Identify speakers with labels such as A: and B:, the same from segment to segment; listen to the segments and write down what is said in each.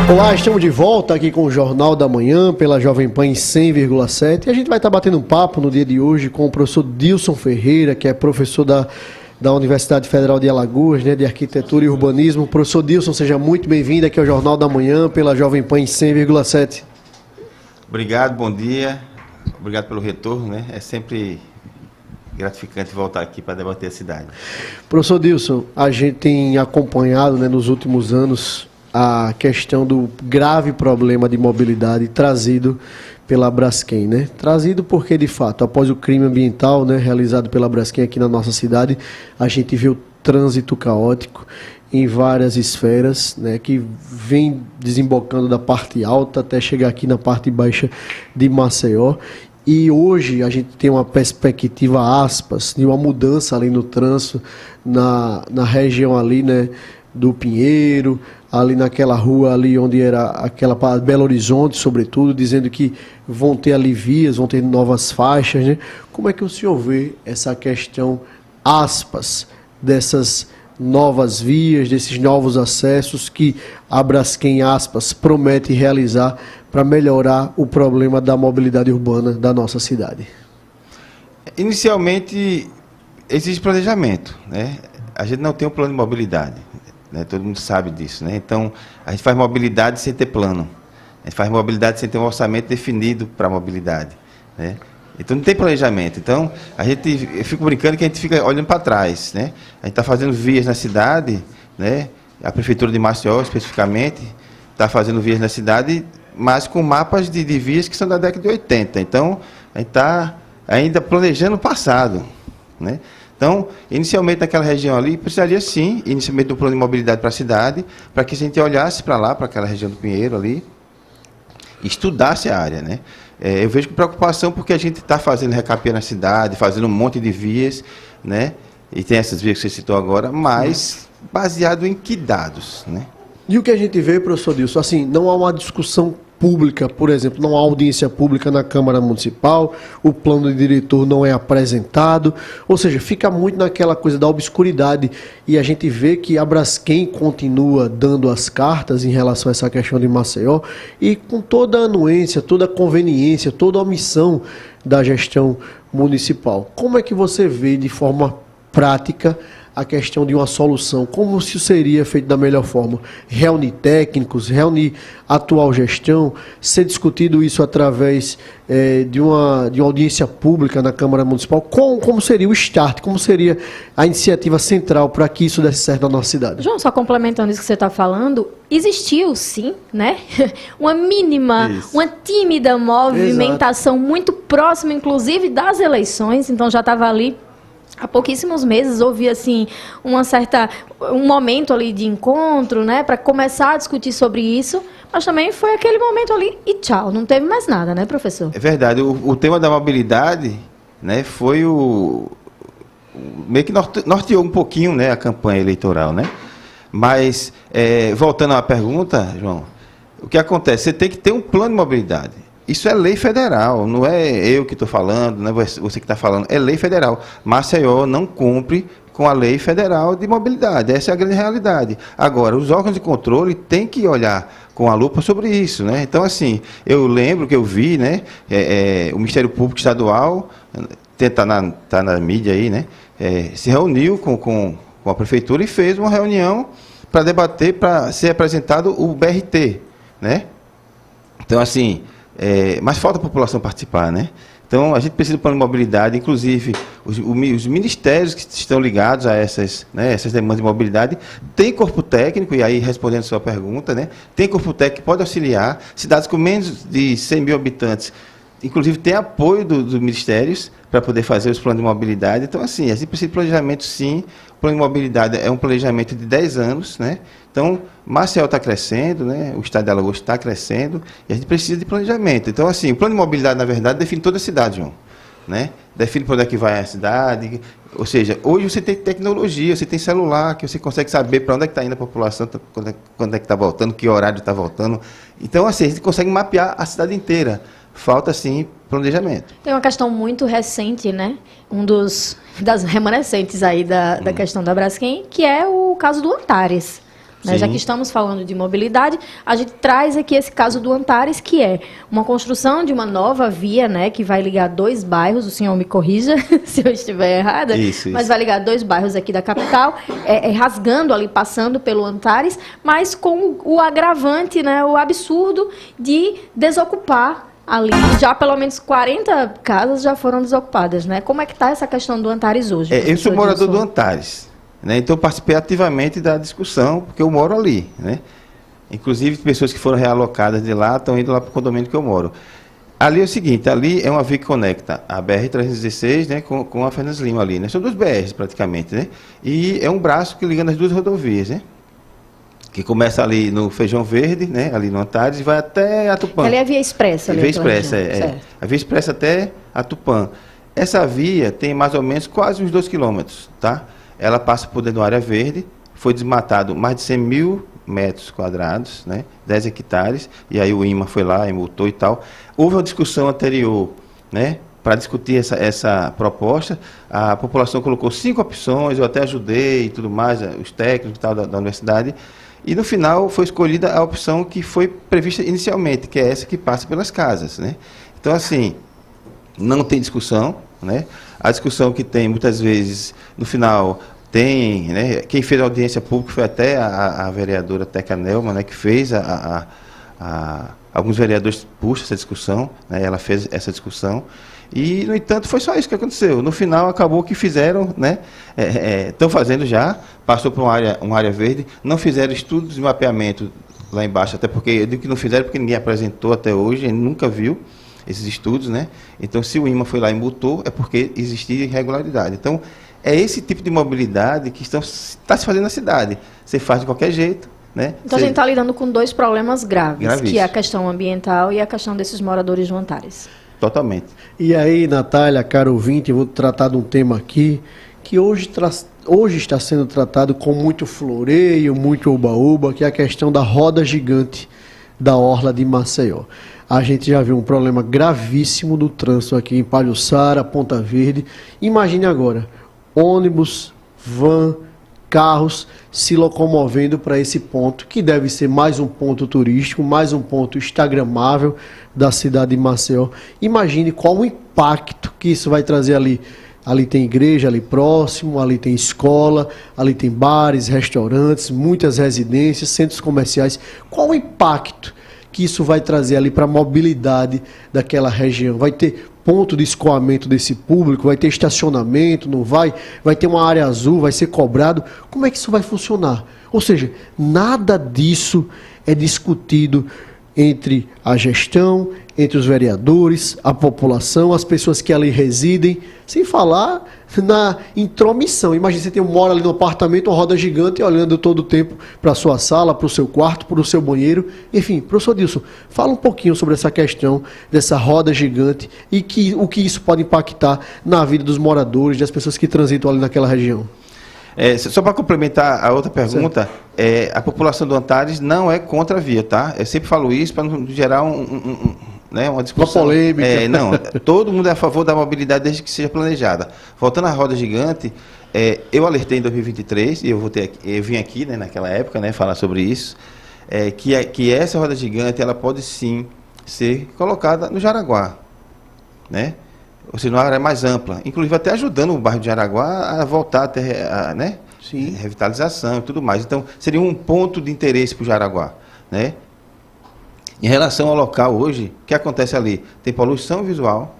A: Olá, estamos de volta aqui com o Jornal da Manhã pela Jovem Pan em 100,7 e a gente vai estar batendo um papo no dia de hoje com o professor Dilson Ferreira, que é professor da Universidade Federal de Alagoas, né, de Arquitetura e Urbanismo. Professor Dilson, seja muito bem-vindo aqui ao Jornal da Manhã pela Jovem Pan em 100,7.
B: Obrigado, bom dia. Obrigado pelo retorno, né? É sempre gratificante voltar aqui para debater a cidade.
A: Professor Dilson, a gente tem acompanhado, né, nos últimos anos a questão do grave problema de mobilidade trazido pela Braskem, né? Trazido porque, de fato, após o crime ambiental, né, realizado pela Braskem aqui na nossa cidade, a gente vê o trânsito caótico em várias esferas, né, que vem desembocando da parte alta até chegar aqui na parte baixa de Maceió. E hoje a gente tem uma perspectiva, aspas, de uma mudança ali no trânsito, na região ali, né, do Pinheiro, ali naquela rua ali onde era aquela Belo Horizonte, sobretudo, dizendo que vão ter ali vias, vão ter novas faixas, né? Como é que o senhor vê essa questão, aspas, dessas novas vias, desses novos acessos que a Braskem, aspas, promete realizar para melhorar o problema da mobilidade urbana da nossa cidade?
B: Inicialmente, existe planejamento, né? A gente não tem um plano de mobilidade, né? Todo mundo sabe disso, né? Então, a gente faz mobilidade sem ter plano. A gente faz mobilidade sem ter um orçamento definido para a mobilidade, né? Então, não tem planejamento. Então, eu fico brincando que a gente fica olhando para trás, né? A gente está fazendo vias na cidade, né? A Prefeitura de Maceió, especificamente, está fazendo vias na cidade, mas com mapas de vias que são da década de 80. Então, a gente está ainda planejando o passado, né? Então, inicialmente naquela região ali, precisaria sim, inicialmente do plano de mobilidade para a cidade, para que a gente olhasse para lá, para aquela região do Pinheiro ali, e estudasse a área, né? Eu vejo com preocupação porque a gente está fazendo recapear na cidade, fazendo um monte de vias, né? E tem essas vias que você citou agora, mas baseado em que dados, né?
A: E o que a gente vê, professor Dilson, assim, não há uma discussão pública, por exemplo, não há audiência pública na Câmara Municipal, o plano de diretor não é apresentado, ou seja, fica muito naquela coisa da obscuridade e a gente vê que a Braskem continua dando as cartas em relação a essa questão de Maceió e com toda a anuência, toda a conveniência, toda a omissão da gestão municipal. Como é que você vê de forma prática a questão de uma solução? Como isso seria feito da melhor forma? Reunir técnicos, reunir a atual gestão, ser discutido isso através de uma audiência pública na Câmara Municipal? Como seria o start? Como seria a iniciativa central para que isso desse certo na nossa cidade?
C: João, só complementando isso que você está falando, existiu sim, né? Uma mínima, uma tímida movimentação, exato, muito próxima, inclusive, das eleições, então já estava ali. Há pouquíssimos meses houve assim um momento ali de encontro, né, para começar a discutir sobre isso, mas também foi aquele momento ali e tchau, não teve mais nada, né, professor?
B: É verdade, o tema da mobilidade, né, foi meio que norteou um pouquinho, né, a campanha eleitoral, né? Mas voltando à pergunta, João, o que acontece? Você tem que ter um plano de mobilidade. Isso é lei federal, não é eu que estou falando, não é você que está falando, é lei federal. Maceió não cumpre com a lei federal de mobilidade, essa é a grande realidade. Agora, os órgãos de controle têm que olhar com a lupa sobre isso, né? Então, assim, eu lembro que eu vi, né, o Ministério Público Estadual, está na mídia aí, né, se reuniu com a Prefeitura e fez uma reunião para debater, para ser apresentado o BRT, né? Então, assim, mas falta a população participar, né? Então, a gente precisa de plano de mobilidade, inclusive os ministérios que estão ligados a essas demandas de mobilidade, tem corpo técnico, e aí, respondendo a sua pergunta, né, tem corpo técnico que pode auxiliar, cidades com menos de 100 mil habitantes, inclusive tem apoio dos ministérios para poder fazer os planos de mobilidade. Então, assim, a gente precisa de planejamento, sim. O plano de mobilidade é um planejamento de 10 anos, né? Então, Maceió está crescendo, né? O estado de Alagoas está crescendo, e a gente precisa de planejamento. Então, assim, o plano de mobilidade, na verdade, define toda a cidade, João. né? Define para onde é que vai a cidade. Ou seja, hoje você tem tecnologia, você tem celular, que você consegue saber para onde é que está indo a população, quando é que está voltando, que horário está voltando. Então, assim, a gente consegue mapear a cidade inteira. Falta, sim, planejamento.
C: Tem uma questão muito recente, né? Das remanescentes aí da questão da Braskem, que é o caso do Antares. Né? Já que estamos falando de mobilidade, a gente traz aqui esse caso do Antares, que é uma construção de uma nova via, né, que vai ligar 2 bairros, o senhor me corrija se eu estiver errada, mas vai ligar 2 bairros aqui da capital, rasgando ali, passando pelo Antares, mas com o agravante, né, o absurdo de desocupar ali. Já pelo menos 40 casas já foram desocupadas, né? Como é que está essa questão do Antares hoje?
B: Eu sou morador do Antares. Né? Então, eu participei ativamente da discussão, porque eu moro ali. Né? Inclusive, pessoas que foram realocadas de lá estão indo lá para o condomínio que eu moro. Ali é o seguinte, ali é uma via que conecta a BR-316, né, com a Fernandes Lima ali. Né? São 2 BRs, praticamente. Né? E é um braço que liga nas 2 rodovias, né? Que começa ali no Feijão Verde, né, ali no Antares, e vai até a Tupã.
C: Ali é a via expressa.
B: A via expressa, a via expressa até a Tupã. Essa via tem mais ou menos quase uns 2 quilômetros, tá? Ela passa por dentro da área verde, foi desmatado mais de 100 mil metros quadrados, né, 10 hectares, e aí o IMA foi lá e multou e tal. Houve uma discussão anterior, né, para discutir essa proposta. A população colocou 5 opções, eu até ajudei e tudo mais, os técnicos e tal da universidade, e no final foi escolhida a opção que foi prevista inicialmente, que é essa que passa pelas casas. Né. Então, assim, não tem discussão, né? A discussão que tem, muitas vezes, no final, tem, né? Quem fez a audiência pública foi até a vereadora Teca Nelma, né? Que fez alguns vereadores puxam essa discussão, né? Ela fez essa discussão, e, no entanto, foi só isso que aconteceu. No final, acabou que fizeram, né? Estão fazendo já, passou por uma área verde, não fizeram estudos de mapeamento lá embaixo, até porque, eu digo que não fizeram porque ninguém apresentou até hoje, nunca viu esses estudos, né? Então, se o IMA foi lá e multou, é porque existia irregularidade. Então, é esse tipo de mobilidade que está se fazendo na cidade. Você faz de qualquer jeito, né?
C: Então, a gente está lidando com 2 problemas graves, que é a questão ambiental e a questão desses moradores do Antares.
B: Totalmente.
A: E aí, Natália, caro ouvinte, eu vou tratar de um tema aqui que hoje está sendo tratado com muito floreio, muito oba-oba, que é a questão da roda gigante da orla de Maceió. A gente já viu um problema gravíssimo do trânsito aqui em Palhoçara, Ponta Verde. Imagine agora, ônibus, van, carros se locomovendo para esse ponto, que deve ser mais um ponto turístico, mais um ponto instagramável da cidade de Maceió. Imagine qual o impacto que isso vai trazer ali. Ali tem igreja, ali próximo, ali tem escola, ali tem bares, restaurantes, muitas residências, centros comerciais. Qual o impacto que isso vai trazer ali para a mobilidade daquela região? Vai ter ponto de escoamento desse público, vai ter estacionamento, não vai? Vai ter uma área azul, vai ser cobrado? Como é que isso vai funcionar? Ou seja, nada disso é discutido entre a gestão, entre os vereadores, a população, as pessoas que ali residem, sem falar na intromissão. Imagina, você mora ali no apartamento, uma roda gigante, olhando todo o tempo para a sua sala, para o seu quarto, para o seu banheiro. Enfim, professor Dilson, fala um pouquinho sobre essa questão dessa roda gigante e o que isso pode impactar na vida dos moradores, das pessoas que transitam ali naquela região.
B: Só para complementar a outra pergunta, a população do Antares não é contra a via, tá? Eu sempre falo isso para não gerar uma discussão.
A: Uma polêmica.
B: Não, todo mundo é a favor da mobilidade desde que seja planejada. Voltando à roda gigante, eu alertei em 2023, e eu vim aqui, né, naquela época, né, falar sobre isso, que essa roda gigante ela pode sim ser colocada no Jaraguá, né? Ou seja, numa área mais ampla, inclusive até ajudando o bairro de Jaraguá a voltar a ter revitalização e tudo mais. Então, seria um ponto de interesse para o Jaraguá, né? Em relação ao local hoje, o que acontece ali? Tem poluição visual,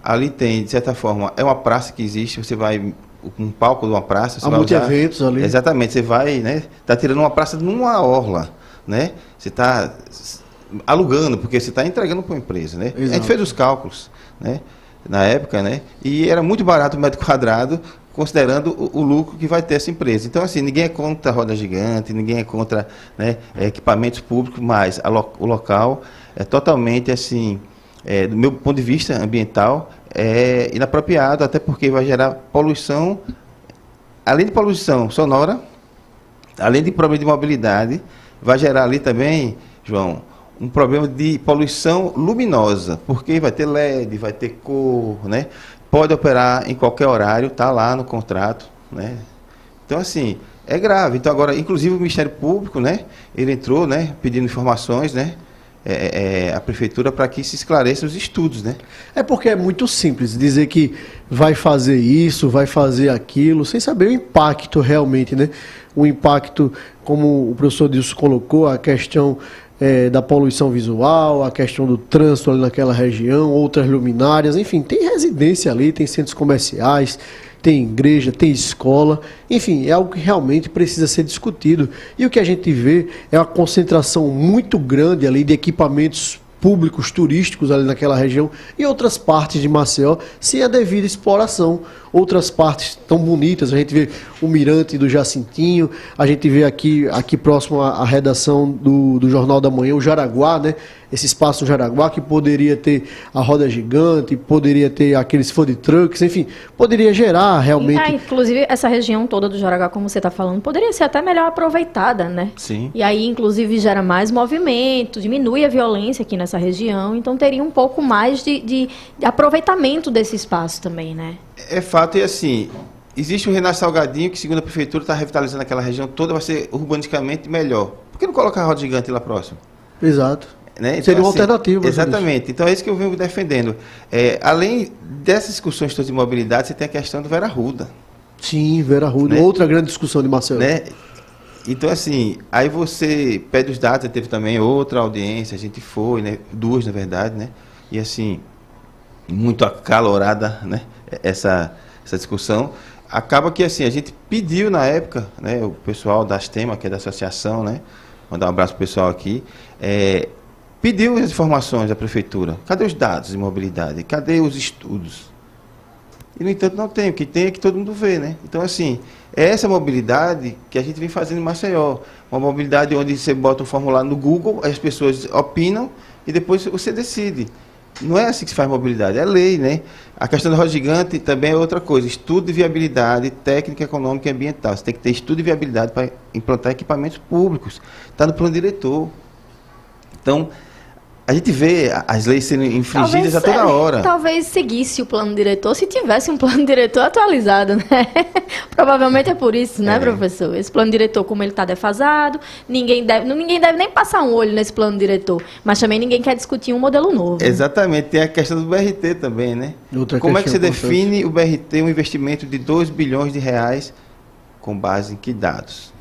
B: ali tem, de certa forma, é uma praça que existe, você vai, um palco de uma praça, você
A: há
B: vai
A: muitos
B: usar,
A: eventos ali.
B: Exatamente, você vai, né? Está tirando uma praça numa orla, né? Você está alugando, porque você está entregando para uma empresa, né?
A: Exato.
B: A gente fez os cálculos, né? Na época, né? E era muito barato o metro quadrado, considerando o lucro que vai ter essa empresa. Então, assim, ninguém é contra a roda gigante, ninguém é contra, né, equipamentos públicos, mas o local é totalmente, assim, do meu ponto de vista ambiental, é inapropriado, até porque vai gerar poluição, além de poluição sonora, além de problema de mobilidade, vai gerar ali também, João, um problema de poluição luminosa, porque vai ter LED, vai ter cor, né? Pode operar em qualquer horário, está lá no contrato, né? Então, assim, é grave. Então, agora, inclusive o Ministério Público, né? Ele entrou, né? Pedindo informações, né? A prefeitura para que se esclareçam os estudos, né?
A: É porque é muito simples dizer que vai fazer isso, vai fazer aquilo, sem saber o impacto realmente, né? O impacto, como o professor Dilson colocou, a questão da poluição visual, a questão do trânsito ali naquela região, outras luminárias, enfim, tem residência ali, tem centros comerciais, tem igreja, tem escola, enfim, é algo que realmente precisa ser discutido. E o que a gente vê é uma concentração muito grande ali de equipamentos públicos, turísticos ali naquela região e outras partes de Maceió sem a devida exploração. Outras partes tão bonitas, a gente vê o Mirante do Jacintinho, a gente vê aqui próximo à redação do Jornal da Manhã, o Jaraguá, né? Esse espaço no Jaraguá que poderia ter a roda gigante, poderia ter aqueles food trucks, enfim, poderia gerar realmente...
C: inclusive, essa região toda do Jaraguá, como você está falando, poderia ser até melhor aproveitada, né?
B: Sim.
C: E aí, inclusive, gera mais movimento, diminui a violência aqui nessa região, então teria um pouco mais de aproveitamento desse espaço também, né?
B: É fato, e assim, existe o Renasce Salgadinho, que segundo a prefeitura está revitalizando aquela região toda, vai ser urbanisticamente melhor. Por que não colocar a roda gigante lá próximo?
A: Exato.
B: Né? Então,
A: seria uma alternativa.
B: Exatamente. Então é isso que eu venho defendendo. Além dessas discussões todas de mobilidade, você tem a questão do Vera Arruda.
A: Sim, Vera Arruda.
B: Né?
A: Outra grande discussão de Maceió.
B: Né? Então, assim, aí você pede os dados, teve também outra audiência, a gente foi, né? 2, na verdade, né? E assim, muito acalorada, né? Essa discussão. Acaba que, assim, a gente pediu na época, né? O pessoal da Astema, que é da associação, né? Mandar um abraço pro pessoal aqui. Pediu as informações da prefeitura. Cadê os dados de mobilidade? Cadê os estudos? E, no entanto, não tem. O que tem é que todo mundo vê, né? Então, assim, é essa mobilidade que a gente vem fazendo em Maceió. Uma mobilidade onde você bota um formulário no Google, as pessoas opinam e depois você decide. Não é assim que se faz mobilidade, é lei, né? A questão da roda gigante também é outra coisa. Estudo de viabilidade técnica, econômica e ambiental. Você tem que ter estudo de viabilidade para implantar equipamentos públicos. Está no plano diretor. Então, a gente vê as leis sendo infringidas a toda hora.
C: Talvez seguisse o plano diretor se tivesse um plano diretor atualizado, né? Provavelmente é por isso, né, professor? Esse plano diretor, como ele está defasado, ninguém deve nem passar um olho nesse plano diretor, mas também ninguém quer discutir um modelo novo.
B: Exatamente. Tem a questão do BRT também, né? Como é que você define o BRT, um investimento de 2 bilhões de reais, com base em que dados?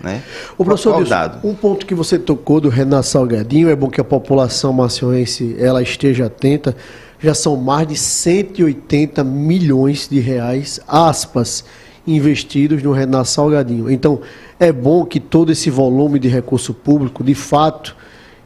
B: Né?
A: O professor Dilson, um ponto que você tocou do Renasce Salgadinho, é bom que a população maceiense ela esteja atenta, já são mais de 180 milhões de reais, aspas, investidos no Renasce Salgadinho. Então, é bom que todo esse volume de recurso público, de fato,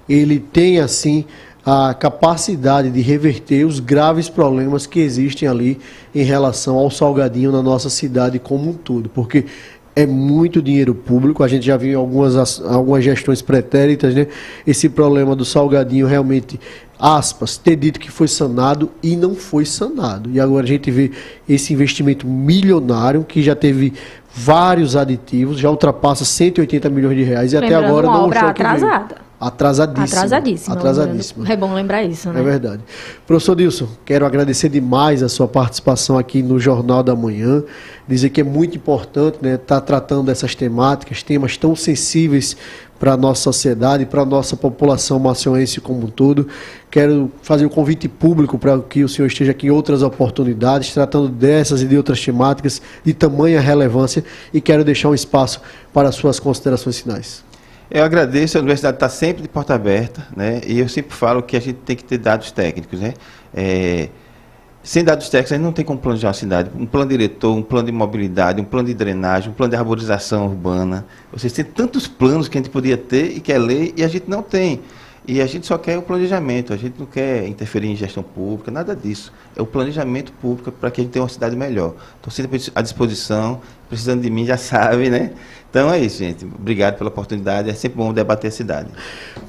A: ele tenha, assim, a capacidade de reverter os graves problemas que existem ali em relação ao Salgadinho na nossa cidade como um todo, porque é muito dinheiro público, a gente já viu algumas gestões pretéritas, né? Esse problema do Salgadinho realmente, aspas, ter dito que foi sanado e não foi sanado. E agora a gente vê esse investimento milionário que já teve vários aditivos, já ultrapassa 180 milhões de reais e até agora não
C: mostrou atrasada.
A: Atrasadíssima.
C: É bom lembrar isso, né?
A: É verdade. Professor Dilson, quero agradecer demais a sua participação aqui no Jornal da Manhã, dizer que é muito importante, né, estar tratando dessas temáticas, temas tão sensíveis para a nossa sociedade, para a nossa população maceiense como um todo. Quero fazer um convite público para que o senhor esteja aqui em outras oportunidades, tratando dessas e de outras temáticas de tamanha relevância, e quero deixar um espaço para as suas considerações finais.
B: Eu agradeço, a universidade está sempre de porta aberta, né? E eu sempre falo que a gente tem que ter dados técnicos, né? Sem dados técnicos, a gente não tem como planejar uma cidade. Um plano diretor, um plano de mobilidade, um plano de drenagem, um plano de arborização urbana. Vocês têm tantos planos que a gente poderia ter e quer lei, e a gente não tem. E a gente só quer o planejamento, a gente não quer interferir em gestão pública, nada disso. É o planejamento público para que a gente tenha uma cidade melhor. Estou sempre à disposição precisando de mim já sabe, né? Então é isso, gente. Obrigado pela oportunidade. É sempre bom debater a cidade.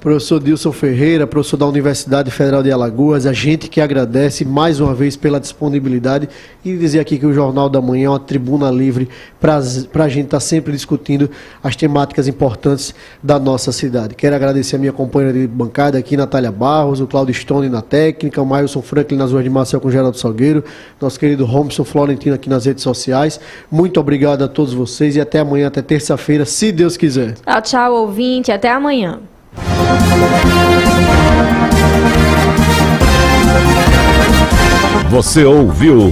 A: Professor Dilson Ferreira, professor da Universidade Federal de Alagoas, a gente que agradece mais uma vez pela disponibilidade e dizer aqui que o Jornal da Manhã é uma tribuna livre para a gente estar sempre discutindo as temáticas importantes da nossa cidade. Quero agradecer a minha companheira de bancada aqui, Natália Barros, o Claudio Stone na técnica, o Mailson Franklin nas ruas de Marcel com Geraldo Salgueiro, nosso querido Robson Florentino aqui nas redes sociais. Muito obrigado a todos vocês e até amanhã, até terça-feira, se Deus quiser.
C: Tchau, tchau, ouvinte. Até amanhã.
D: Você ouviu